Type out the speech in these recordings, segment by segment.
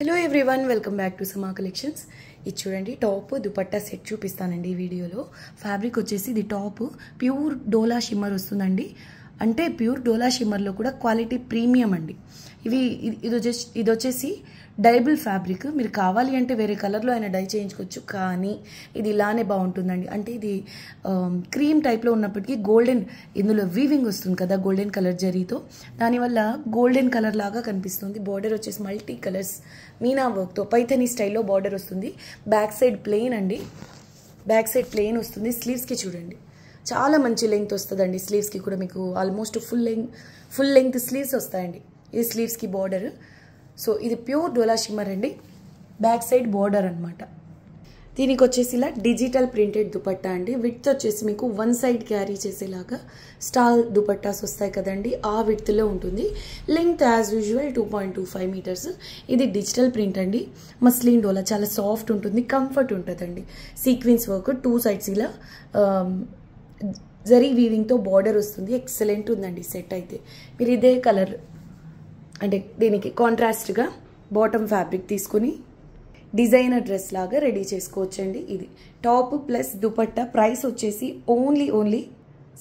Hello everyone, welcome back to సమా collections. ఇది చూడండి, టాప్ దుపట్టా సెట్ చూపిస్తానండి ఈ వీడియోలో. ఫ్యాబ్రిక్ వచ్చేసి ఇది టాప్ ప్యూర్ డోలా షిమ్మర్ వస్తుందండి. అంటే ప్యూర్ డోలా షిమ్మర్లో కూడా క్వాలిటీ ప్రీమియం అండి. ఇది వచ్చేసి డైబుల్ ఫ్యాబ్రిక్. మీరు కావాలి అంటే వేరే కలర్లో అయినా డై చేయించుకోవచ్చు, కానీ ఇది ఇలానే బాగుంటుందండి. అంటే ఇది క్రీమ్ టైప్లో ఉన్నప్పటికీ గోల్డెన్, ఇందులో వీవింగ్ వస్తుంది కదా గోల్డెన్ కలర్ జరీతో, దానివల్ల గోల్డెన్ కలర్ లాగా కనిపిస్తుంది. బార్డర్ వచ్చేసి మల్టీ కలర్స్ మీనా వర్క్తో పైథనీ స్టైల్లో బార్డర్ వస్తుంది. బ్యాక్ సైడ్ ప్లెయిన్ అండి, బ్యాక్ సైడ్ ప్లెయిన్ వస్తుంది. స్లీవ్స్కి చూడండి చాలా మంచి లెంగ్త్ వస్తుందండి. స్లీవ్స్కి కూడా మీకు ఆల్మోస్ట్ ఫుల్ లెంగ్త్ స్లీవ్స్ వస్తాయండి. ఇది స్లీవ్స్కి బార్డర్. సో ఇది ప్యూర్ డోలా షిమ్మర్ అండి. బ్యాక్ సైడ్ బార్డర్ అనమాట. దీనికి వచ్చేసి ఇలా డిజిటల్ ప్రింటెడ్ దుపట్టా అండి. విడ్త్ వచ్చేసి మీకు వన్ సైడ్ క్యారీ చేసేలాగా స్టాల్ దుపట్టాస్ వస్తాయి కదండి, ఆ విడ్త్లో ఉంటుంది. Length as usual 2.25 metres. ఇది డిజిటల్ ప్రింట్ అండి. మస్లిన్ డోలా చాలా సాఫ్ట్ ఉంటుంది, కంఫర్ట్ ఉంటుందండి. సీక్వెన్స్ వర్క్ టూ సైడ్స్ ఇలా జరీ వీవింగ్తో బార్డర్ వస్తుంది. ఎక్సలెంట్ ఉందండి సెట్. అయితే మీరు ఇదే కలర్ అంటే దీనికి కాంట్రాస్ట్గా బాటమ్ ఫ్యాబ్రిక్ తీసుకుని డిజైనర్ డ్రెస్ లాగా రెడీ చేసుకోవచ్చండి. ఇది టాప్ ప్లస్ దుపట్టా. ప్రైస్ వచ్చేసి ఓన్లీ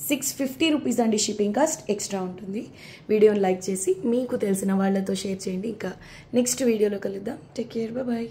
650 రూపీస్ అండి. షిప్పింగ్ కాస్ట్ ఎక్స్ట్రా ఉంటుంది. వీడియోని లైక్ చేసి మీకు తెలిసిన వాళ్ళతో షేర్ చేయండి. ఇంకా నెక్స్ట్ వీడియోలో కలుద్దాం. Take care, bye.